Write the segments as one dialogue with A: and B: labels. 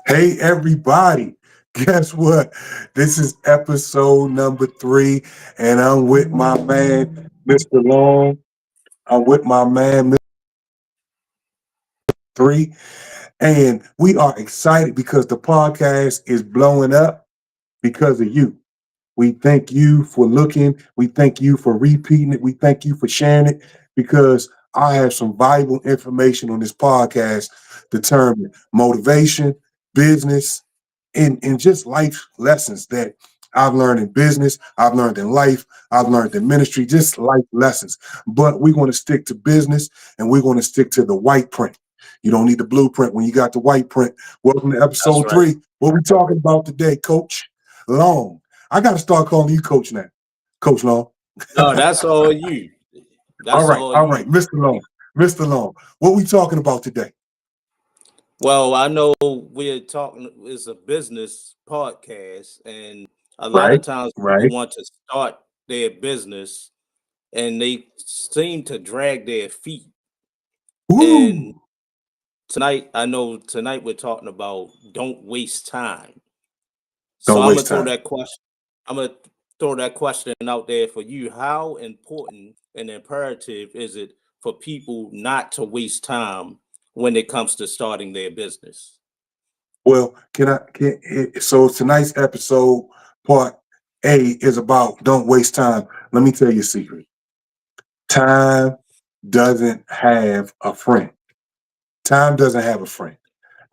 A: Hey, everybody. Guess what? This is episode number 3, and I'm with my man, Mr. Long. I'm with my man, Mr. 3, and we are excited because the podcast is blowing up because of you. We thank you for looking. We thank you for repeating it. We thank you for sharing it because I have some valuable information on this podcast determine motivation, business, and just life lessons that I've learned in business, I've learned in life, I've learned in ministry, just life lessons. But we're going to stick to business and we're going to stick to the white print. You don't need the blueprint when you got the white print. Welcome to
B: That's
A: episode
B: right.
A: 3. What we talking about today, Coach Long? I got to start calling you Coach now, Coach Long.
B: No, that's all you. That's all
A: All right,
B: you.
A: Mr. Long, Mr. Long. What we talking about today?
B: Well, I know we're talking. It's a business podcast, and a lot
A: Right,
B: of times people
A: right.
B: want to start their business, and they seem to drag their feet. And
A: Ooh,
B: tonight we're talking about don't waste time. So
A: don't
B: I'm gonna
A: waste
B: throw
A: time.
B: that question. I'm gonna throw that question out there for you. How important and imperative is it for people not to waste time when it comes to starting their business?
A: Well, so tonight's episode, part A, is about don't waste time. Let me tell you a secret. Time doesn't have a friend. Time doesn't have a friend.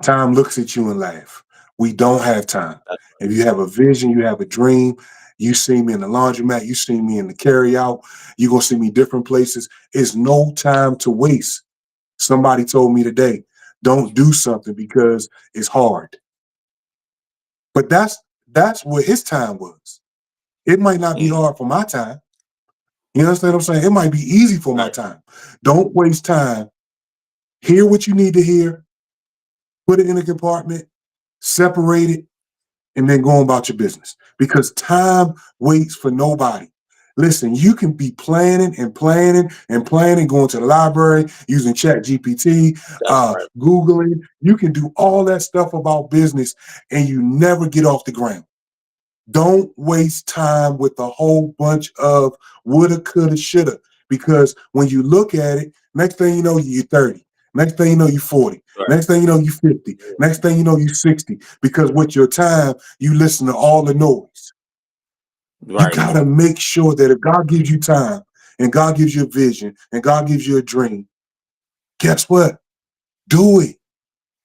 A: Time looks at you and laugh. We don't have time.
B: That's
A: If you have a vision, you have a dream, you see me in the laundromat, you see me in the carry out, you're gonna see me different places. It's no time to waste. Somebody told me today, don't do something because it's hard. But that's what his time was. It might not be hard for my time. You understand what I'm saying? It might be easy for my
B: right.
A: time. Don't waste time. Hear what you need to hear, put it in a compartment, separate it, and then go about your business because time waits for nobody. Listen, you can be planning and planning and planning, going to the library, using Chat GPT,
B: That's right.
A: Googling. You can do all that stuff about business and you never get off the ground. Don't waste time with a whole bunch of woulda, coulda, shoulda. Because when you look at it, next thing you know, you're 30. Next thing you know, you're 40.
B: Right.
A: Next thing you know, you're 50. Next thing you know, you're 60. Because with your time, you listen to all the noise. You
B: Right.
A: gotta make sure that if God gives you time and God gives you a vision and God gives you a dream, guess what? Do it.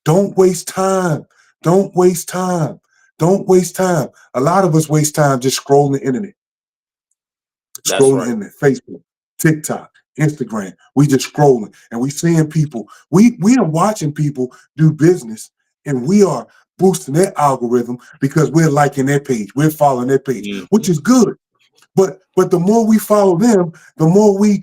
A: Don't waste time. Don't waste time. Don't waste time. A lot of us waste time just scrolling the internet.
B: That's
A: Scrolling
B: right.
A: in Facebook, TikTok, Instagram. We just scrolling and we seeing people. We are watching people do business and we are boosting their algorithm because we're liking their page, we're following their page, which
B: Mhm.
A: is good. But the more we follow them, the more we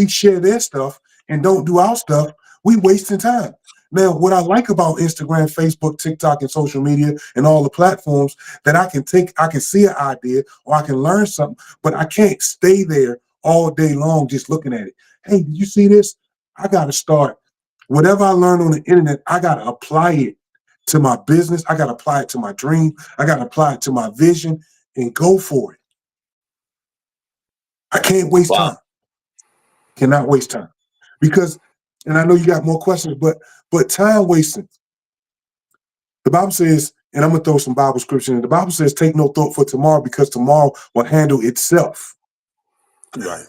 A: share their stuff and don't do our stuff, we wasting time. Now, what I like about Instagram, Facebook, TikTok, and social media and all the platforms that I can see an idea or I can learn something, but I can't stay there all day long just looking at it. Hey, did you see this? I got to start. Whatever I learn on the internet, I got to apply it to my business. I got to apply it to my dream. I got to apply it to my vision and go for it. I can't waste
B: Wow.
A: time. Cannot waste time. Because, and I know you got more questions, but time wasting. The Bible says, and I'm gonna throw some Bible scripture in. The Bible says, take no thought for tomorrow because tomorrow will handle itself.
B: Right.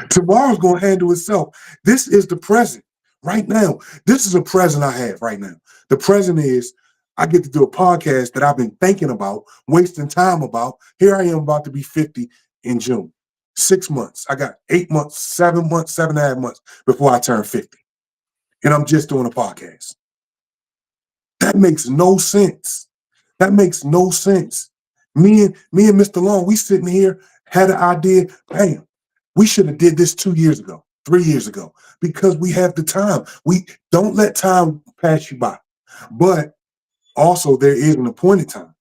A: Tomorrow's gonna handle itself. This is the present right now. This is a present I have right now. The present is I get to do a podcast that I've been thinking about, wasting time about. Here I am about to be 50 in June. 6 months. I got 8 months, 7 months, 7.5 months before I turn 50. And I'm just doing a podcast. That makes no sense. That makes no sense. Me and Mr. Long, we sitting here, had an idea, bam. We should have did this 2 years ago, 3 years ago, because we have the time. We don't let time pass you by. But also there is an appointed time.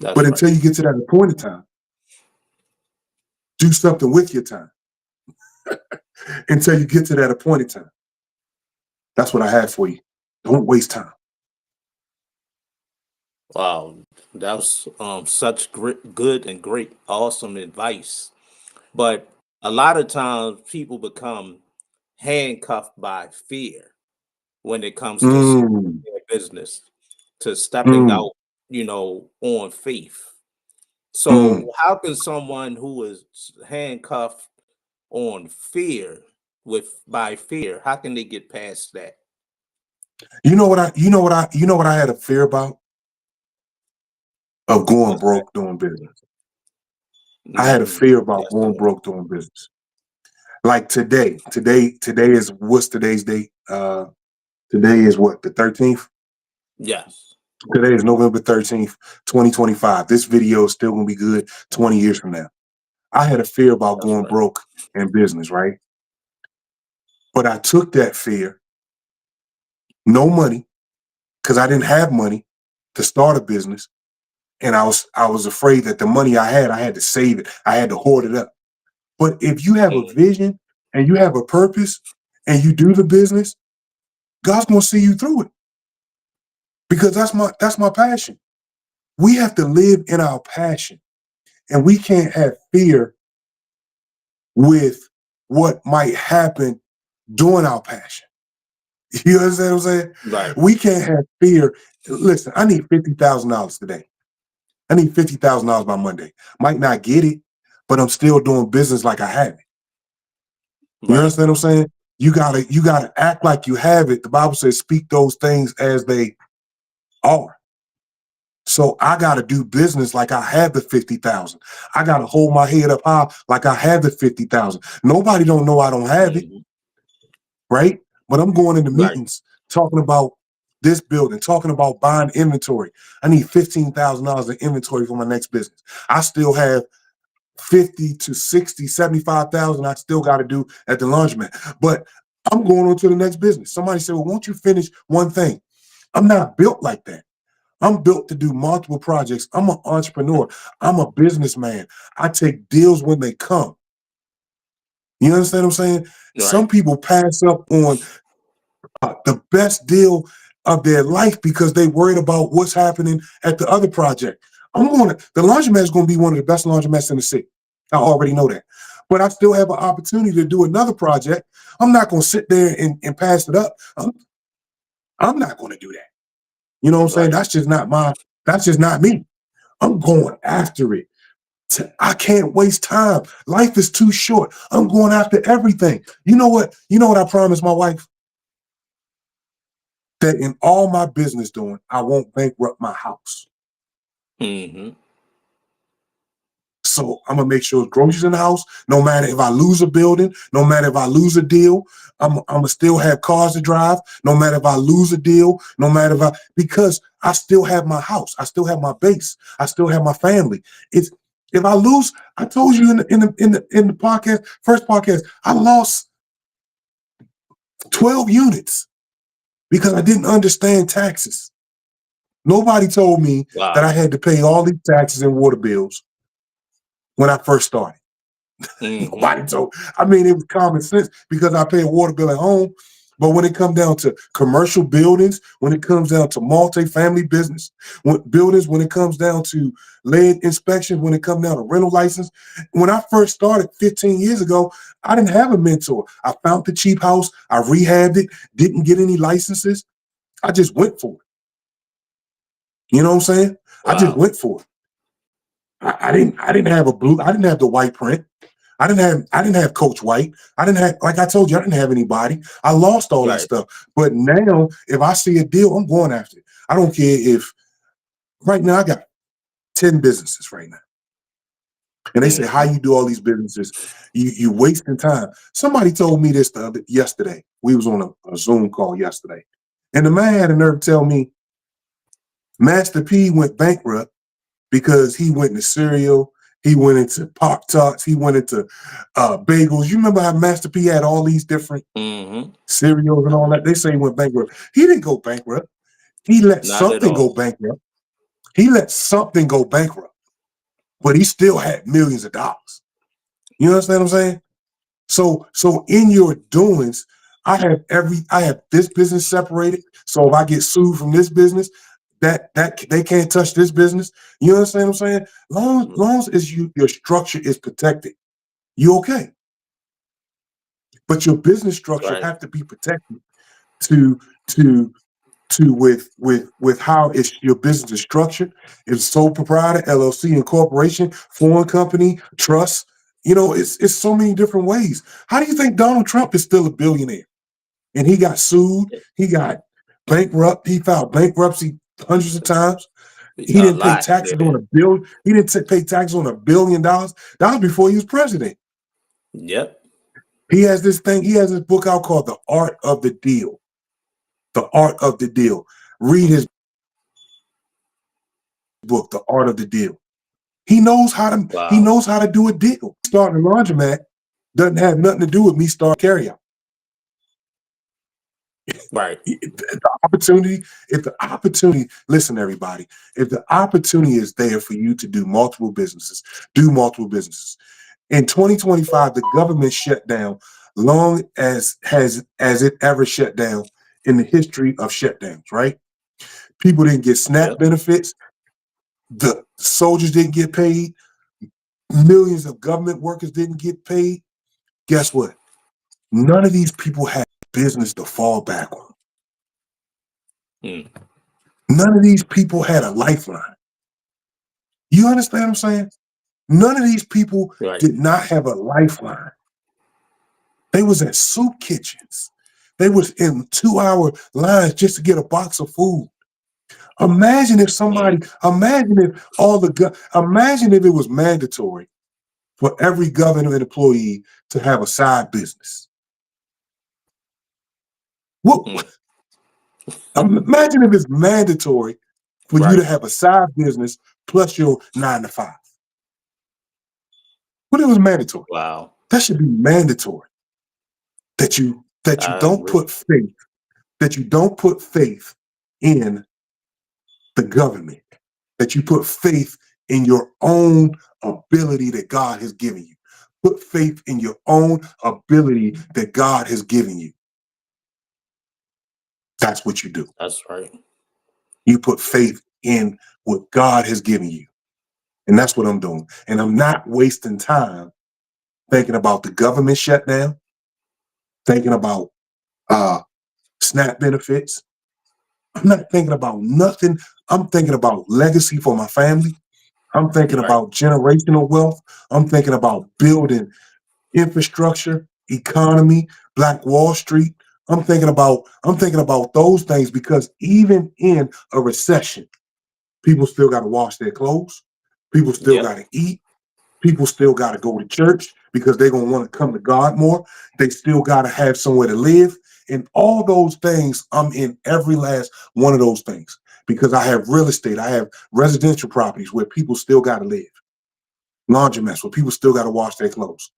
B: That's
A: But
B: right.
A: until you get to that appointed time, do something with your time until you get to that appointed time. That's what I have for you. Don't waste time.
B: Wow, that was such good and great, awesome advice. But a lot of times people become handcuffed by fear when it comes to
A: Mm,
B: their business, to stepping
A: mm,
B: out, on faith.
A: mm.
B: So how can someone who is handcuffed on fear by fear, how can they get past that?
A: You know what I had a fear about of going
B: What's that?
A: broke doing business. I had a fear about
B: Yes,
A: going
B: sir.
A: broke doing business. Like today is what's today's date? Today is what, the 13th?
B: Yes,
A: Today is November 13th, 2025. This video is still gonna be good 20 years from now. I had a fear about
B: that's
A: going
B: right.
A: broke in business, right? But I took that fear, no money, because I didn't have money to start a business. And I was afraid that the money I had to save it. I had to hoard it up. But if you have a
B: Mm,
A: vision and you have a purpose and you do the business, God's gonna see you through it. Because that's my passion. We have to live in our passion. And we can't have fear with what might happen during our passion. You understand what I'm saying?
B: right.
A: We can't have fear. Listen, I need $50,000 today. I need $50,000 by Monday. Might not get it, but I'm still doing business like I have it. You
B: Right.
A: understand what I'm saying? You gotta act like you have it. The Bible says, speak those things as they are. So I gotta do business like I have the 50,000. I gotta hold my head up high like I have the 50,000. Nobody don't know I don't have it,
B: Mhm.
A: right? But I'm going into
B: Right.
A: meetings talking about this building, talking about buying inventory. I need $15,000 in inventory for my next business. I still have 50 to 60, 75,000 I still got to do at the laundromat. But I'm going on to the next business. Somebody said, well, won't you finish one thing? I'm not built like that. I'm built to do multiple projects. I'm an entrepreneur. I'm a businessman. I take deals when they come. You understand what I'm saying? Some
B: Right.
A: people pass up on the best deal of their life because they worried about what's happening at the other project. The laundromat is going to be one of the best laundromats in the city. I already know that. But I still have an opportunity to do another project. I'm not going to sit there and pass it up. I'm not going to do that. You know what I'm saying?
B: Right.
A: That's just not me. I'm going after it. I can't waste time. Life is too short. I'm going after everything. You know what? You know what I promised my wife? That in all my business doing, I won't bankrupt my house.
B: Hmm.
A: So I'm gonna make sure there's groceries in the house. No matter if I lose a building, no matter if I lose a deal, I'm gonna still have cars to drive. No matter if I lose a deal, no matter because I still have my house, I still have my base, I still have my family. It's if I lose, I told you in the podcast, first podcast, I lost 12 units because I didn't understand taxes. Nobody told me that I
B: Wow.
A: had to pay all these taxes and water bills when I first started.
B: Hmm.
A: Nobody told. I mean, it was common sense because I pay a water bill at home. But when it comes down to commercial buildings, when it comes down to multi-family business buildings, when it comes down to lead inspection, when it comes down to rental license, when I first started 15 years ago, I didn't have a mentor. I found the cheap house, I rehabbed it, didn't get any licenses. I just went for it. You know what I'm saying? I just
B: Wow.
A: went for it. I didn't have a blue. I didn't have the white print. I didn't have Coach White. I didn't have, like I told you, I didn't have anybody. I lost all that
B: Right.
A: stuff. But now, if I see a deal, I'm going after it. I don't care if right now I got 10 businesses right now. And they say, how
B: Hmm.
A: you do all these businesses? You wasting time. Somebody told me this yesterday. We was on a Zoom call yesterday. And the man had a nerve to tell me Master P went bankrupt because he went into cereal, he went into Pop Tarts, he went into bagels. You remember how Master P had all these different
B: Hmm.
A: cereals and all that? They say he went bankrupt. He didn't go bankrupt. He let
B: Not at
A: something go
B: all.
A: bankrupt. He let something go bankrupt, but he still had millions of dollars. You understand what I'm saying? So in your doings, I have this business separated. So if I get sued from this business, that they can't touch this business. You understand what I'm saying? Long as your structure is protected, you okay. But your business structure
B: Right.
A: have to be protected to to with how it's your business is structured. It's sole proprietor, LLC, incorporation, foreign company, trust. It's so many different ways. How do you think Donald Trump is still a billionaire? And he got sued, he got bankrupt, he filed bankruptcy hundreds of times. He
B: A
A: didn't pay
B: lot.
A: taxes
B: Yeah.
A: on He didn't pay taxes on $1 billion. That was before he was president.
B: Yep.
A: He has this book out called The Art of the Deal. The Art of the Deal. Read his book, The Art of the Deal. He knows how to do a deal. Starting a laundromat doesn't have nothing to do with me starting carry out.
B: Right.
A: If the opportunity, listen, everybody, if the opportunity is there for you to do multiple businesses, do multiple businesses. In 2025, the government shut down long as it ever shut down in the history of shutdowns, right? People didn't get SNAP benefits. The soldiers didn't get paid. Millions of government workers didn't get paid. Guess what? None of these people had business to fall back on. None of these people had a lifeline. You understand what I'm saying? None of these people did not have a lifeline. They was at soup kitchens. They was in 2-hour lines just to get a box of food. Imagine if imagine if it was mandatory for every government employee to have a side business. Imagine if it's mandatory for you to have a side business plus your 9 to 5. What if it was mandatory?
B: Wow.
A: That should be mandatory. That you don't put faith in the government. That you put faith in your own ability that God has given you. Put faith in your own ability that God has given you. That's what you do.
B: That's right.
A: You put faith in what God has given you. And that's what I'm doing. And I'm not wasting time thinking about the government shutdown, thinking about SNAP benefits. I'm not thinking about nothing. I'm thinking about legacy for my family. I'm thinking about generational wealth. I'm thinking about building infrastructure, economy, Black Wall Street. I'm thinking about those things because even in a recession, people still got to wash their clothes. People still got to eat. People still got to go to church because they're going to want to come to God more. They still got to have somewhere to live. And all those things, I'm in every last one of those things because I have real estate. I have residential properties where people still got to live. Laundromats where people still got to wash their clothes.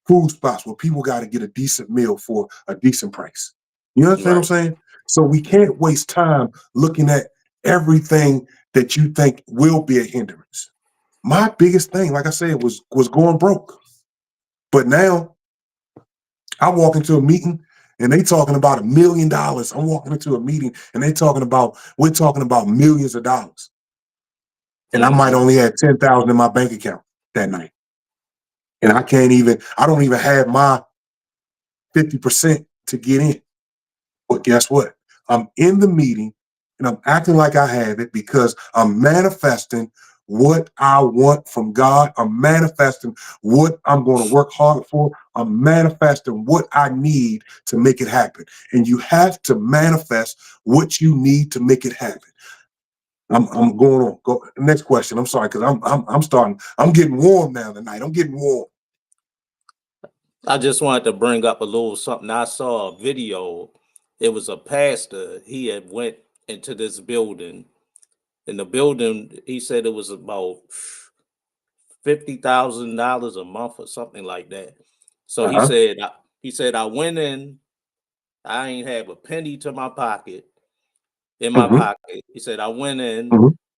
A: Food spots where people got to get a decent meal for a decent price. You understand what I'm saying? So we can't waste time looking at everything that you think will be a hindrance. My biggest thing, like I said, was going broke. But now I walk into a meeting and they talking about $1 million. I'm walking into a meeting and we're talking about millions of dollars. And I might only have 10,000 in my bank account that night. And I don't even have my 50% to get in. But guess what? I'm in the meeting and I'm acting like I have it because I'm manifesting what I want from God. I'm manifesting what I'm going to work hard for. I'm manifesting what I need to make it happen. And you have to manifest what you need to make it happen. I'm going on. Go next question. I'm sorry because I'm getting warm now tonight. I'm getting warm.
B: I just wanted to bring up a little something. I saw a video. It was a pastor. He had went into this building. In the building, he said it was about $50,000 a month or something like that. So he said, I went in, I ain't have a penny to my pocket, in my pocket. He said, I went in,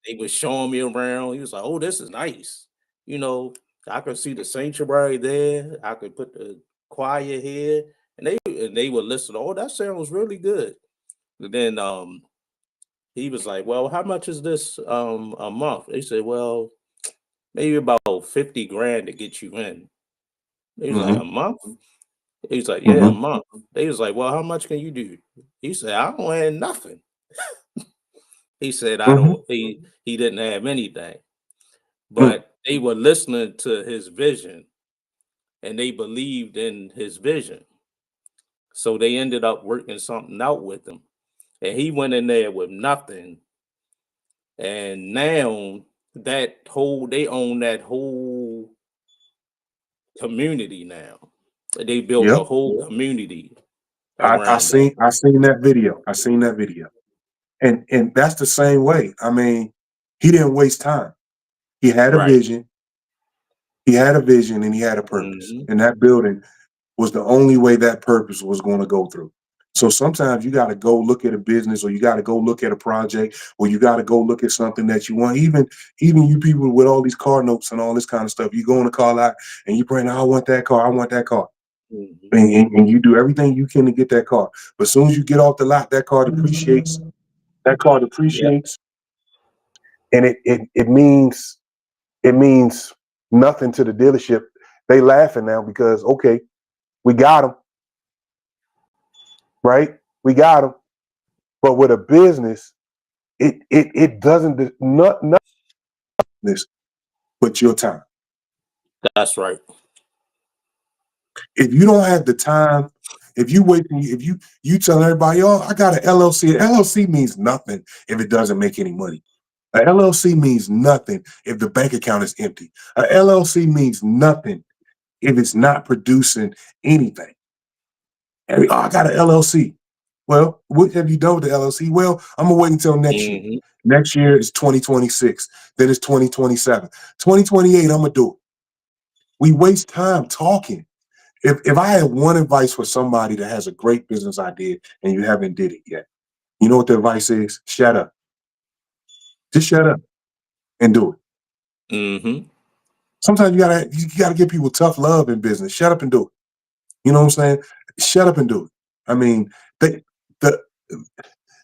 B: they was showing me around. He was like, oh, this is nice. You know, I could see the sanctuary there. I could put the choir here. And they would listen. Oh, that sounds really good. And then he was like, "Well, how much is this a month?" They said, "Well, maybe about 50 grand to get you in." He was like,
A: Mm-hmm.
B: "A month?" He was like, "Yeah, a
A: Mm-hmm.
B: month." They was like, "Well, how much can you do?" He said, "I don't have nothing." He said, "I
A: Mm-hmm.
B: don't." He didn't have anything,
A: Mm.
B: but they were listening to his vision and they believed in his vision. So they ended up working something out with him. And he went in there with nothing. And now they own that whole community now. They built a
A: Yep.
B: whole community
A: I
B: around that.
A: seen that video. I seen that video. And that's the same way. I mean, he didn't waste time. He had a
B: Right.
A: vision. He had a vision and he had a purpose.
B: Hmm.
A: And that building was the only way that purpose was going to go through. So sometimes you got to go look at a business, or you got to go look at a project, or you got to go look at something that you want. Even you people with all these car notes and all this kind of stuff, you go in the car lot and you bring, I want that car, I want that car.
B: Hmm.
A: And you do everything you can to get that car. But as soon as you get off the lot, that car depreciates. That car
B: Yep.
A: depreciates, and it means nothing to the dealership. They laughing now because okay, we got them, right? We got them. But with a business, it doesn't not this but your time.
B: That's right.
A: If you don't have the time, if you wait, if you tell everybody, oh, I got an LLC. An LLC means nothing if it doesn't make any money. A LLC means nothing if the bank account is empty. A LLC means nothing if it's not producing anything. Oh, I got an LLC. Well, what have you done with the LLC? Well, I'm gonna wait until next year.
B: Hmm.
A: Next year is 2026. Then it's 2027. 2028, I'm gonna do it. We waste time talking. If I had one advice for somebody that has a great business idea and you haven't did it yet, you know what the advice is? Shut up. Just shut up and do it.
B: Hmm.
A: Sometimes you gotta give people tough love in business. Shut up and do it. You know what I'm saying? Shut up and do it. I mean, they, the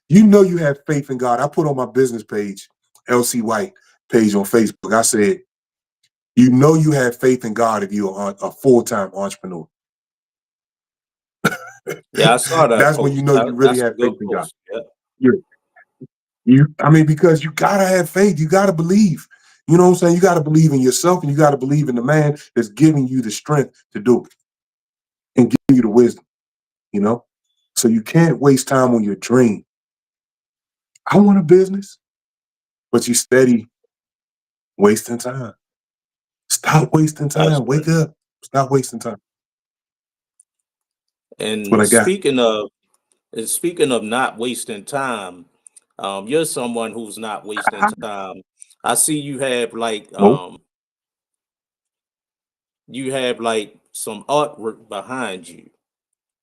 A: you have faith in God. I put on my business page, LC White page on Facebook. I said, you have faith in God if you're a full-time entrepreneur.
B: Yeah, I saw that
A: That's when you
B: post.
A: know you really
B: That's a
A: have
B: good
A: faith in God.
B: post. Yep.
A: You, I mean, because you gotta have faith. You gotta believe. You know what I'm saying? You gotta believe in yourself, and you gotta believe in the man that's giving you the strength to do it and giving you the wisdom. You know, so you can't waste time on your dream. I want a business, but you steady wasting time. Stop wasting
B: That's
A: time.
B: right.
A: Wake up. Stop wasting time. That's what
B: And
A: I got.
B: speaking of not wasting time, you're someone who's not wasting time. I see
A: Nope.
B: you have like some artwork behind you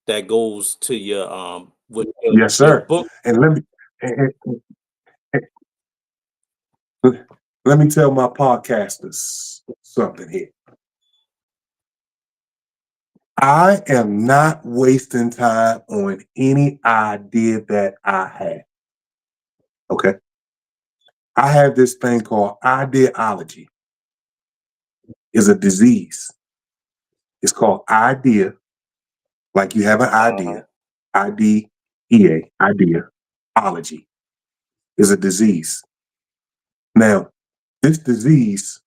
B: that goes to your with
A: Yes,
B: your
A: sir.
B: book.
A: And and- let me tell my podcasters something here. I am not wasting time on any idea that I have. Okay. I have this thing called ideology. It's a disease. It's called idea, like you have an
B: Uh-huh.
A: idea. IDEA, idea. Ology is a disease. Now, this disease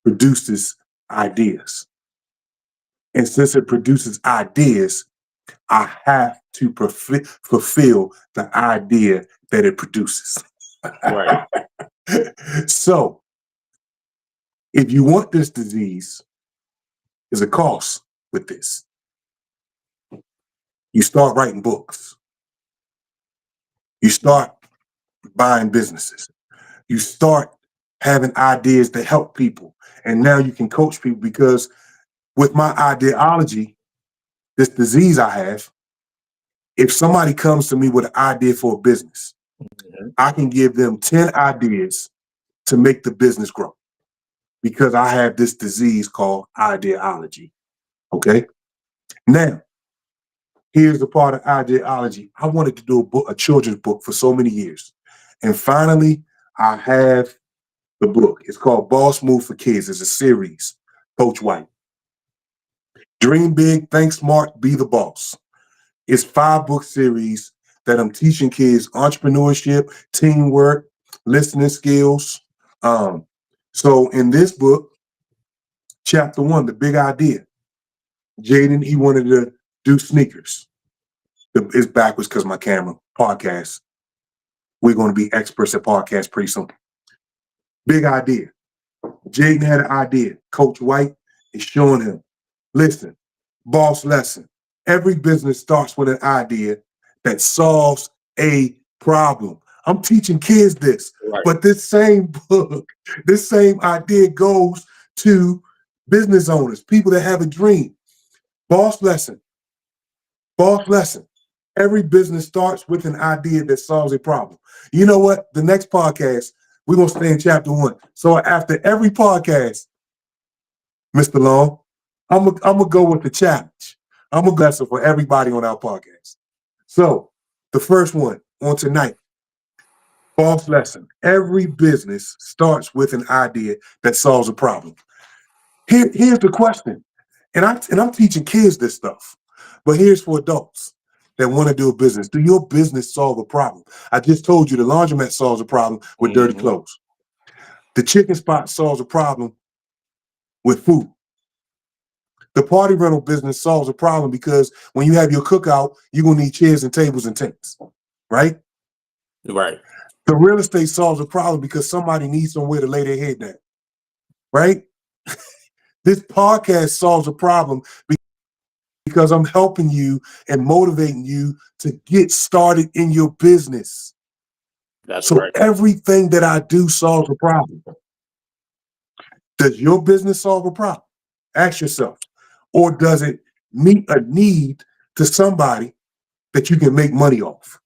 A: produces ideas. And since it produces ideas, I have to fulfill the idea that it produces.
B: Right.
A: So, if you want this disease, there's a cost with this. You start writing books. You start buying businesses. You start having ideas to help people. And now you can coach people because with my ideology, this disease I have, if somebody comes to me with an idea for a business,
B: Mhm.
A: I can give them 10 ideas to make the business grow because I have this disease called ideology. Okay. Now, here's the part of ideology. I wanted to do a children's book for so many years. And finally, I have the book. It's called Boss Move for Kids. It's a series, Coach White. Dream big, think smart, be the boss. It's 5-book series that I'm teaching kids entrepreneurship, teamwork, listening skills. So in this book, chapter 1, the big idea. Jaden, he wanted to do sneakers. It's backwards because my camera, podcast. We're going to be experts at podcasts pretty soon. Big idea. Jaden had an idea. Coach White is showing him, listen, boss lesson. Every business starts with an idea that solves a problem. I'm teaching kids this,
B: Right.
A: but this same book, this same idea goes to business owners, people that have a dream. Boss lesson. Boss lesson. Every business starts with an idea that solves a problem. You know what? The next podcast, we're going to stay in chapter 1. So after every podcast, Mr. Long, I'm gonna go with the challenge. I'm a lesson for everybody on our podcast. So the first one on tonight, boss lesson. Every business starts with an idea that solves a problem. Here's the question. And I'm teaching kids this stuff, but here's for adults that want to do a business. Do your business solve a problem? I just told you the laundromat solves a problem with dirty clothes. The chicken spot solves a problem with food. The party rental business solves a problem because when you have your cookout, you're gonna need chairs and tables and tents, right?
B: Right.
A: The real estate solves a problem because somebody needs somewhere to lay their head down, right? This podcast solves a problem because I'm helping you and motivating you to get started in your business.
B: That's
A: So
B: right.
A: everything that I do solves a problem. Does your business solve a problem? Ask yourself. Or does it meet a need to somebody that you can make money off?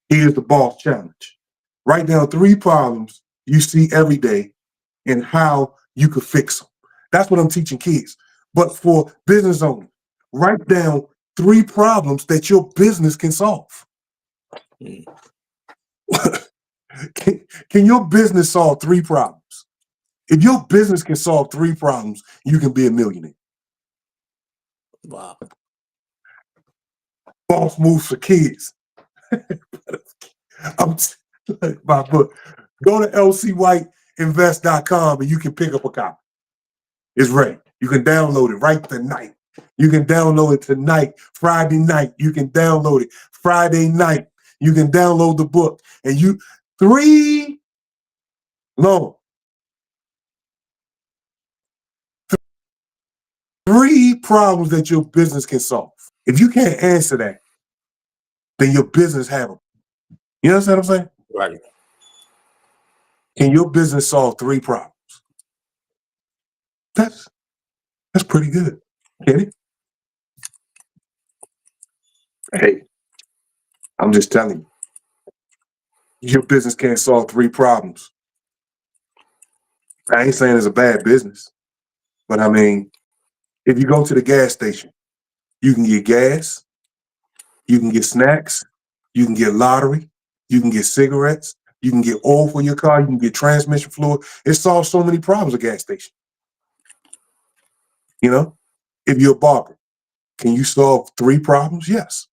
A: Here's the boss challenge. Write down 3 problems you see every day and how you could fix them. That's what I'm teaching kids. But for business owners, write down 3 problems that your business can solve.
B: Mm.
A: Can your business solve 3 problems? If your business can solve 3 problems, you can be a millionaire.
B: Wow.
A: Boss Move for Kids. My book. Go to lcwhiteinvest.com and you can pick up a copy. It's ready. You can download it right tonight. You can download it tonight, Friday night. You can download it Friday night. You can download the book. And 3 problems that your business can solve. If you can't answer that, then your business have them. You understand what I'm saying?
B: Right.
A: Can your business solve 3 problems? That's pretty good. Can it? Hey, I'm just telling you. Your business can't solve 3 problems. I ain't saying it's a bad business, but I mean, if you go to the gas station, you can get gas, you can get snacks, you can get lottery, you can get cigarettes, you can get oil for your car, you can get transmission fluid. It solves so many problems at a gas station. You know, if you're a barber, can you solve 3 problems? Yes.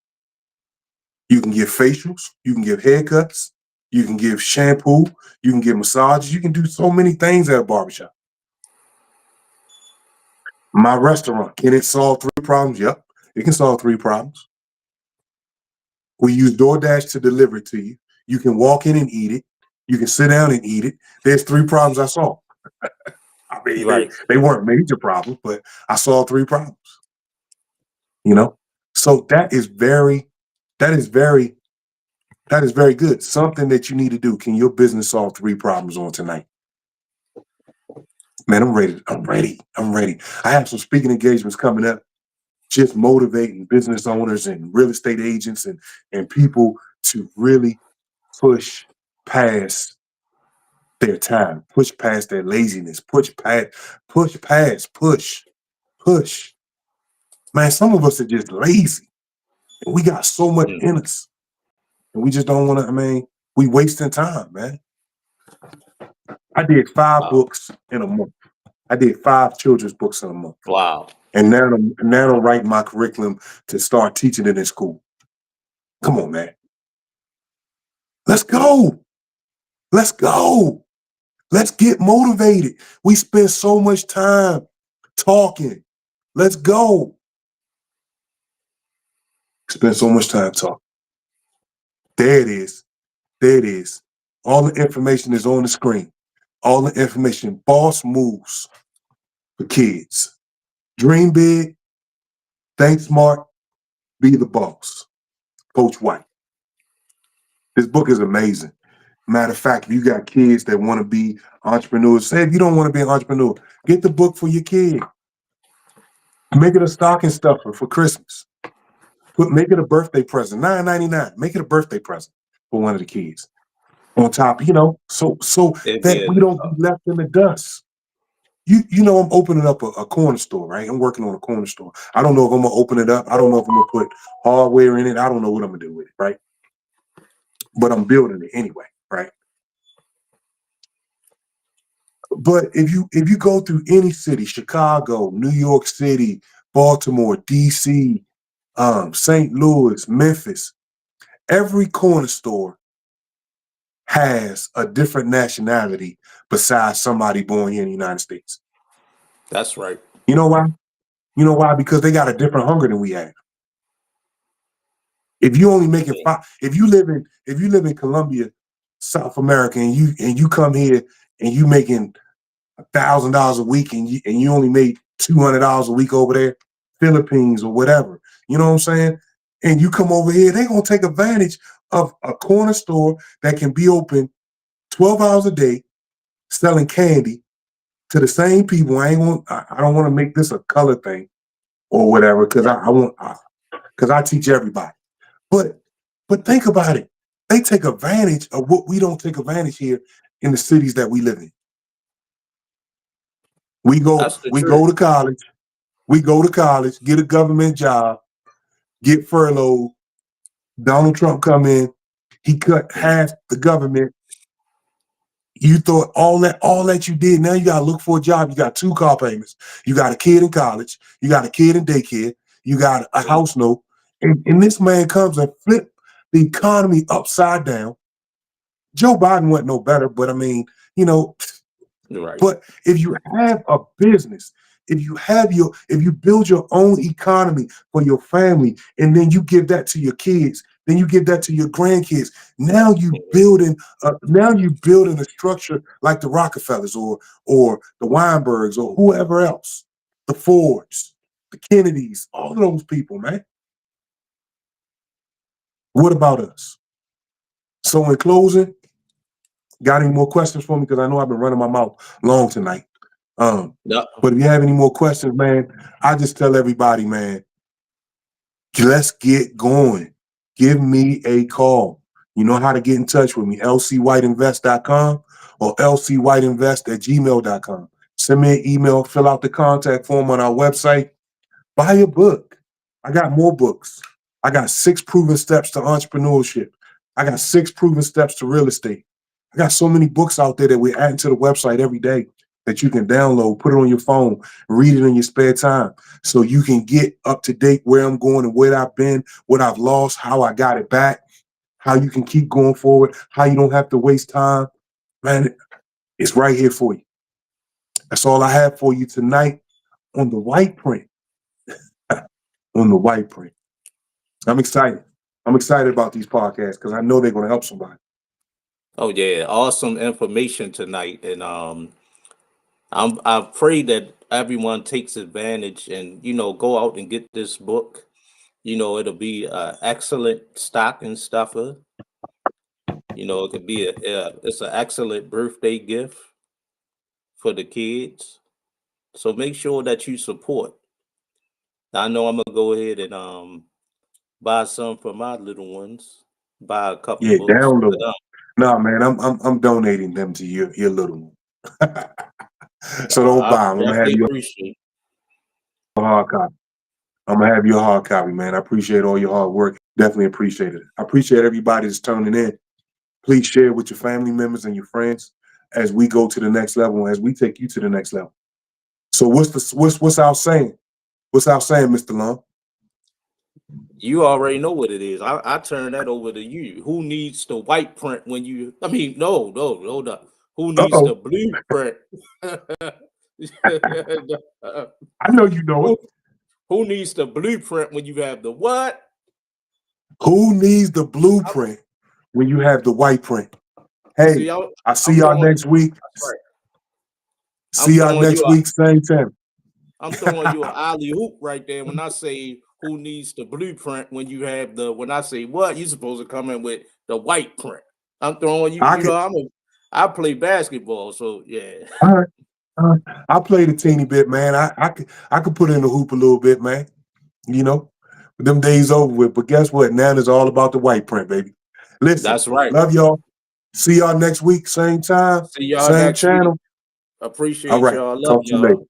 A: You can give facials, you can give haircuts, you can give shampoo, you can give massages, you can do so many things at a barbershop. My restaurant, can it solve 3 problems? Yep, it can solve 3 problems. We use DoorDash to deliver it to you. You can walk in and eat it. You can sit down and eat it. There's 3 problems I solved. I mean,
B: Right.
A: they weren't major problems, but I solved 3 problems. You know? So that is very good. Something that you need to do. Can your business solve 3 problems on tonight? Man, I'm ready. I have some speaking engagements coming up, just motivating business owners and real estate agents and people to really push past their time, push past their laziness, push. Man, some of us are just lazy. And we got so much in us. And we just don't want to, We wasting time, man. I did 5
B: Wow.
A: books in a month. I did 5 children's books in a month.
B: Wow.
A: And now I'm writing my curriculum to start teaching it in school. Come on, man. Let's go. Let's go. Let's get motivated. We spend so much time talking. Let's go. Spend so much time talking. There it is. There it is. All the information is on the screen. All the information. Boss moves for kids. Dream big. Think smart. Be the boss. Coach White. This book is amazing. Matter of fact, if you got kids that want to be entrepreneurs, say if you don't want to be an entrepreneur, get the book for your kid. Make it a stocking stuffer for Christmas. Make it a birthday present, $9.99. Make it a birthday present for one of the kids. On top, so
B: It'd
A: that
B: be
A: we don't be left in the dust. I'm opening up a corner store, right? I'm working on a corner store. I don't know if I'm gonna open it up. I don't know if I'm gonna put hardware in it. I don't know what I'm gonna do with it, right? But I'm building it anyway, right? But if you go through any city, Chicago, New York City, Baltimore, DC, St. Louis, Memphis, every corner store has a different nationality besides somebody born here in the United States.
B: That's right.
A: You know why? You know why? Because they got a different hunger than we have. If you only making if you live in Colombia, South America, and you come here and you making $1,000 a week and you only made $200 a week over there, Philippines or whatever, you know what I'm saying? And you come over here, they're gonna take advantage of a corner store that can be open 12 hours a day, selling candy to the same people. I don't want to make this a color thing or whatever, because I teach everybody. But think about it. They take advantage of what we don't take advantage here in the cities that we live in. We go to college. We go to college, get a government job, get furloughed. Donald Trump come in, he cut half the government. You thought all that you did, now you gotta look for a job. You got 2 car payments. You got a kid in college. You got a kid in daycare. You got a house note. And this man comes and flip the economy upside down. Joe Biden wasn't no better, but I mean,
B: Right.
A: But if you have a business, if you build your own economy for your family, and then you give that to your kids, then you give that to your grandkids. Now you building a structure like the Rockefellers or the Weinbergs or whoever else, the Fords, the Kennedys, all of those people, man. What about us? So in closing, got any more questions for me? Because I know I've been running my mouth long tonight.
B: No.
A: But if you have any more questions, man, I just tell everybody, man, let's get going. Give me a call. You know how to get in touch with me, lcwhiteinvest.com or lcwhiteinvest@gmail.com. Send me an email, fill out the contact form on our website, buy a book. I got more books. I got 6 proven steps to entrepreneurship. I got 6 proven steps to real estate. I got so many books out there that we're adding to the website every day that you can download, put it on your phone, read it in your spare time so you can get up to date where I'm going and where I've been, what I've lost, how I got it back, how you can keep going forward, how you don't have to waste time. Man, it's right here for you. That's all I have for you tonight on the white print. On the white print. I'm excited. I'm excited about these podcasts because I know they're going to help somebody.
B: Oh yeah, awesome information tonight, and I pray that everyone takes advantage and go out and get this book. It'll be an excellent stocking stuffer. It could be it's an excellent birthday gift for the kids. So make sure that you support. I know I'm gonna go ahead and buy some for my little ones. Buy a couple
A: Yeah,
B: books for
A: download.
B: them.
A: No, man, I'm donating them to your little one. So don't
B: I
A: buy them. I'm gonna have
B: definitely
A: you
B: appreciate.
A: a hard copy. I'm gonna have you a hard copy, man. I appreciate all your hard work. Definitely appreciate it. I appreciate everybody that's tuning in. Please share with your family members and your friends as we go to the next level, as we take you to the next level. So what's our saying? What's our saying, Mr. Long?
B: You already know what it is. I turn that over to you. Who needs the white print when you? I mean, no, hold up. Who needs the
A: Uh-oh.
B: blueprint?
A: I know you know it.
B: Who needs the blueprint when you have the what?
A: Who needs the blueprint when you have the white print? Hey,
B: See,
A: I see y'all next week.
B: right.
A: See y'all next week, same time.
B: I'm throwing you an alley hoop right there when I say who needs the blueprint when you have the when I say what you supposed to come in with the white print. I'm throwing you. I play basketball, so yeah.
A: All right. I played a teeny bit, man. I could put in the hoop a little bit, man. You know, them days over with. But guess what? Now it's all about the white print, baby. Listen,
B: That's right.
A: love y'all. See y'all next week, same time,
B: See y'all
A: same
B: next
A: channel.
B: week. Appreciate
A: All right.
B: y'all. Love
A: Talk to you later.
B: y'all.
A: All right.